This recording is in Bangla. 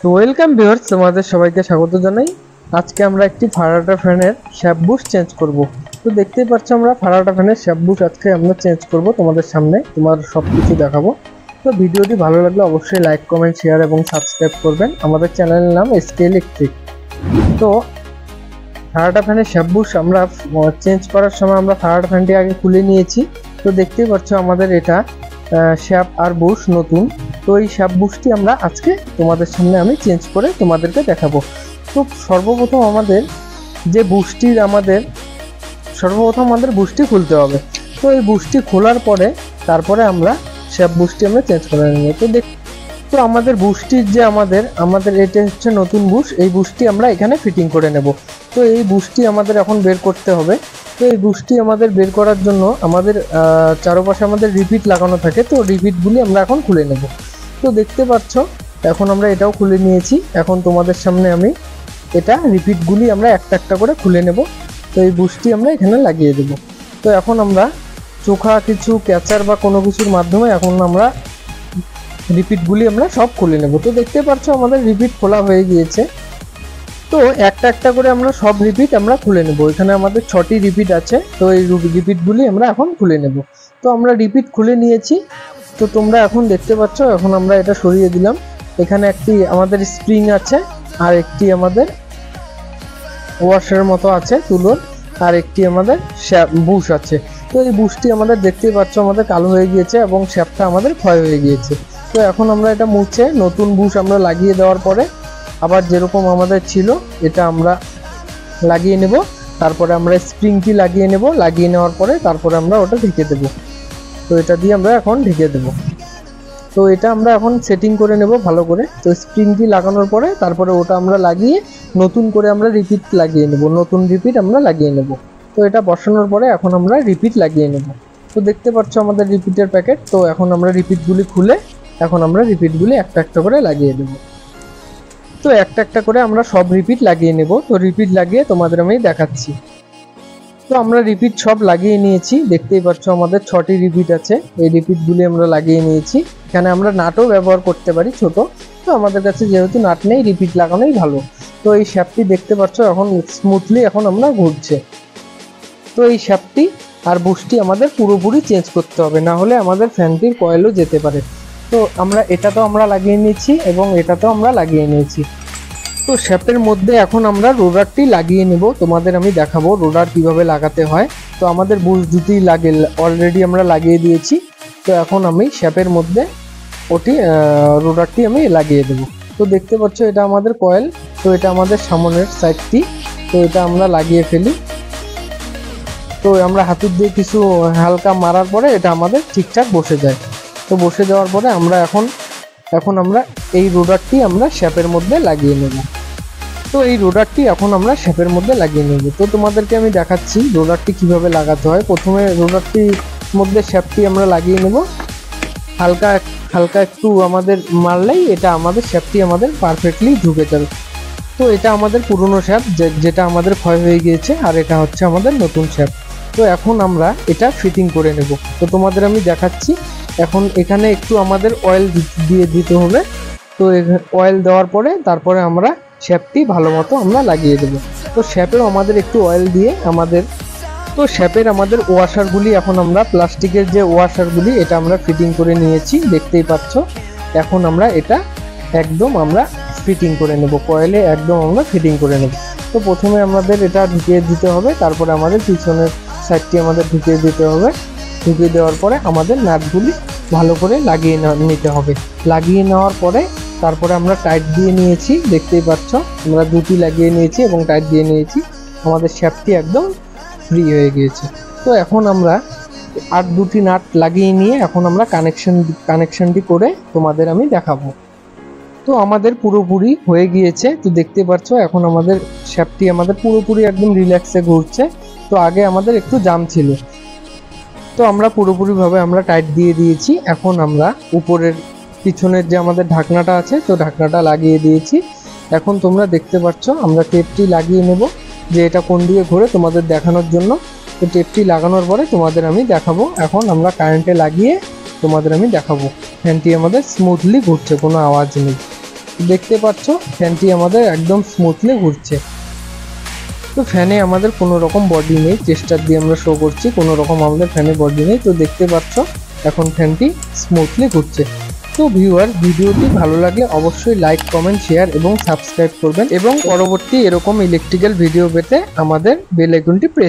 তো ওয়েলকাম ভিউয়ার্স, তোমাদের সবাইকে স্বাগত জানাই। আজকে আমরা একটি ফারাটা ফ্যানের শ্যাপ বুশ চেঞ্জ করব। তো দেখতেই পাচ্ছ আমরা ফারাটা ফ্যানের শ্যাপ বুশ আজকে আমরা চেঞ্জ করব তোমাদের সামনে, তোমার সব কিছু দেখাবো। তো ভিডিওটি ভালো লাগলে অবশ্যই লাইক, কমেন্ট, শেয়ার এবং সাবস্ক্রাইব করবেন। আমাদের চ্যানেলের নাম এসকে ইলেকট্রিক। তো ফারাটা ফ্যানের শ্যাপ বুশ আমরা চেঞ্জ করার সময় আমরা ফারাটা ফ্যানটি আগে খুলে নিয়েছি। তো দেখতেই পাচ্ছ আমাদের এটা শ্যাপ আর বুশ নতুন। তো এই শ্যাপ বুশটি আমরা আজকে তোমাদের সামনে আমি চেঞ্জ করে তোমাদেরকে দেখাবো। তো সর্বপ্রথম আমাদের বুশটি খুলতে হবে। তো এই বুশটি খোলার পরে তারপরে আমরা শ্যাপ বুশটি আমরা চেঞ্জ করে নেব। তো আমাদের বুশটির যে আমাদের এটা হচ্ছে নতুন বুশ। এই বুশটি আমরা এখানে ফিটিং করে নেব। তো এই বুশটি আমাদের এখন বের করতে হবে। তো এই বুশটি আমাদের বের করার জন্য আমাদের চারপাশে আমাদের রিপিট লাগানো থাকে। তো রিপিটগুলি আমরা এখন খুলে নেব। তো দেখতে পাচ্ছ এখন আমরা এটাও খুলে নিয়েছি। এখন তোমাদের সামনে আমি এটা রিপিটগুলি আমরা একটা একটা করে খুলে নেব। তো এই বুশটি আমরা এখানে লাগিয়ে দেব। তো এখন আমরা চোখা কিছু ক্যাচার বা কোনো কিছুর মাধ্যমে এখন আমরা রিপিটগুলি আমরা সব খুলে নেব। তো দেখতে পাচ্ছ আমাদের রিপিট খোলা হয়ে গিয়েছে। তো একটা একটা করে আমরা সব রিপিট আমরা খুলে নেব। এখানে আমাদের 6টি রিপিট আছে। তো এই রিপিটগুলি আমরা এখন খুলে নেব। তো আমরা রিপিট খুলে নিয়েছি। তো তোমরা এখন দেখতে পাচ্ছ, এখন আমরা এটা সরিয়ে দিলাম। এখানে একটি আমাদের স্প্রিং আছে, আর একটি আমাদের ওয়াশের মতো আছে তুলোর, আর একটি আমাদের বুশ আছে। তো এই বুশটি আমাদের দেখতেই পাচ্ছ আমাদের কালো হয়ে গিয়েছে এবং শ্যাপটা আমাদের ক্ষয় হয়ে গিয়েছে। তো এখন আমরা এটা মুছে নতুন বুশ আমরা লাগিয়ে দেওয়ার পরে আবার যেরকম আমাদের ছিল এটা আমরা লাগিয়ে নেব। তারপরে আমরা স্প্রিংটি লাগিয়ে নেব। লাগিয়ে নেওয়ার পরে তারপরে আমরা ওটা ঢেকে দেব। তো এটা দিয়ে আমরা এখন ঢেকে দেব। তো এটা আমরা এখন সেটিং করে নেব ভালো করে। তো স্প্রিংটি লাগানোর পরে তারপরে ওটা আমরা লাগিয়ে নতুন করে আমরা রিপিট লাগিয়ে নেব। নতুন রিপিট আমরা লাগিয়ে নেব। তো এটা বসানোর পরে এখন আমরা রিপিট লাগিয়ে নেব। তো দেখতে পাচ্ছ আমাদের রিপিটের প্যাকেট। তো এখন আমরা রিপিটগুলি খুলে এখন আমরা রিপিটগুলি একটা একটা করে লাগিয়ে দেব। তো একটা একটা করে আমরা সব রিপিট লাগিয়ে নেব। তো রিপিট লাগিয়ে তোমাদের আমি দেখাচ্ছি। তো আমরা রিপিট সব লাগিয়ে নিয়েছি। দেখতেই পাচ্ছ আমাদের 6টি রিপিট আছে। এই রিপিটগুলি আমরা লাগিয়ে নিয়েছি। এখানে আমরা নাটও ব্যবহার করতে পারি ছোট। তো আমাদের কাছে যেহেতু নাট নেই, রিপিট লাগানোই ভালো। তো এই শ্যাপটি দেখতে পাচ্ছ এখন স্মুথলি এখন আমরা ঘুরছে। তো এই শ্যাপটি আর বুশটি আমাদের পুরোপুরি চেঞ্জ করতে হবে, না হলে আমাদের ফ্যানটির কয়েলও যেতে পারে। তো এটা তো আমরা লাগিয়ে নিয়েছি এবং এটা তো আমরা লাগিয়ে নিয়েছি। তো শ্যাপের মধ্যে এখন আমরা রোলারটি লাগিয়ে নেব। তোমাদের আমি দেখাবো রোলার কিভাবে লাগাতে হয়। তো আমাদের বুশ দুটি অলরেডি আমরা লাগিয়ে দিয়েছি। তো এখন আমি শ্যাপের মধ্যে রোলারটি আমি লাগিয়ে দেব। তো দেখতে পাচ্ছ এটা আমাদের কয়েল। তো এটা আমাদের সামনের সাইডটি। তো এটা আমরা লাগিয়ে ফেলি। তো আমরা হাতুড় দিয়ে কিছু হালকা মারার পরে এটা আমাদের ঠিকঠাক বসে যায়। তো বসে যাওয়ার পরে আমরা এখন আমরা এই রোলারটি আমরা শ্যাপের মধ্যে লাগিয়ে নেব। তো এই রোলারটি এখন আমরা শ্যাপের মধ্যে লাগিয়ে নেব। তো তোমাদেরকে আমি দেখাচ্ছি রোলারটি কিভাবে লাগাতে হয়। প্রথমে রোলারটির মধ্যে শ্যাপটি আমরা লাগিয়ে নেব। হালকা হালকা একটু আমাদের মারলেই এটা আমাদের শ্যাপটি আমাদের পারফেক্টলি ঢুকে যাবে। তো এটা আমাদের পুরনো শ্যাপ যেটা আমাদের ক্ষয় হয়ে গিয়েছে, আর এটা হচ্ছে আমাদের নতুন শ্যাপ। তো এখন আমরা এটা ফিটিং করে নেব। তো তোমাদের আমি দেখাচ্ছি। এখন এখানে একটু আমাদের অয়েল দিয়ে দিতে হবে। তো অয়েল দেওয়ার পরে তারপরে আমরা শ্যাপটি ভালো মতো আমরা লাগিয়ে দেব। তো শ্যাপের আমাদের একটু অয়েল দিয়ে শ্যাপের আমাদের ওয়াশারগুলি এখন আমরা প্লাস্টিকের যে ওয়াশারগুলি এটা আমরা ফিটিং করে নিয়েছি, দেখতেই পাচ্ছ। এখন আমরা এটা একদম আমরা ফিটিং করে নেব, কয়েলে একদম আমরা ফিটিং করে নেব। তো প্রথমে আমাদের এটা ঢুকিয়ে দিতে হবে। তারপরে আমাদের পিছনের সাইডটি আমাদের ঢুকিয়ে দিতে হবে। ঢুকিয়ে দেওয়ার পরে আমাদের নাটগুলি ভালো করে লাগিয়ে নিতে হবে। লাগিয়ে নেওয়ার পরে তারপরে আমরা টাইট দিয়ে নিয়েছি, দেখতেই পাচ্ছ আমরা দুটি লাগিয়ে নিয়েছি এবং টাইট দিয়ে নিয়েছি। আমাদের শ্যাপটি একদম ফ্রি হয়ে গিয়েছে। তো এখন আমরা আর দুটি নাট লাগিয়ে নিয়ে এখন আমরা কানেকশনটি করে তোমাদের আমি দেখাবো। তো আমাদের পুরোপুরি হয়ে গিয়েছে। তো দেখতে পাচ্ছ এখন আমাদের শ্যাপটি আমাদের পুরোপুরি একদম রিল্যাক্সে ঘুরছে। তো আগে আমাদের একটু জাম ছিল। তো আমরা পুরোপুরিভাবে আমরা টাইট দিয়ে দিয়েছি। এখন আমরা উপরের পিছনের যে আমাদের ঢাকনাটা আছে, তো ঢাকনাটা লাগিয়ে দিয়েছি। এখন তোমরা দেখতে পাচ্ছ আমরা টেপটি লাগিয়ে নেব, যে এটা কোন দিকে ঘোরে তোমাদের দেখানোর জন্য। তো টেপটি লাগানোর পরে তোমাদের আমি দেখাবো। এখন আমরা কারেন্টে লাগিয়ে তোমাদের আমি দেখাবো ফ্যানটি আমাদের স্মুথলি ঘুরছে, কোনো আওয়াজ নেই। দেখতে পাচ্ছ ফ্যানটি আমাদের একদম স্মুথলি ঘুরছে। তো ফ্যানে আমাদের কোনো রকম বডি নেই, চেষ্টার দিয়ে আমরা শো করছি, কোনো রকম আমাদের ফ্যানে বডি নেই। তো দেখতে পাচ্ছ এখন ফ্যানটি স্মুথলি ঘুরছে। তো ভিউয়ার, ভিডিওটি ভালো লাগলে অবশ্যই লাইক, কমেন্ট, শেয়ার এবং সাবস্ক্রাইব করবেন এবং পরবর্তী এরকম ইলেকট্রিক্যাল ভিডিও পেতে আমাদের বেল আইকনটি প্রেস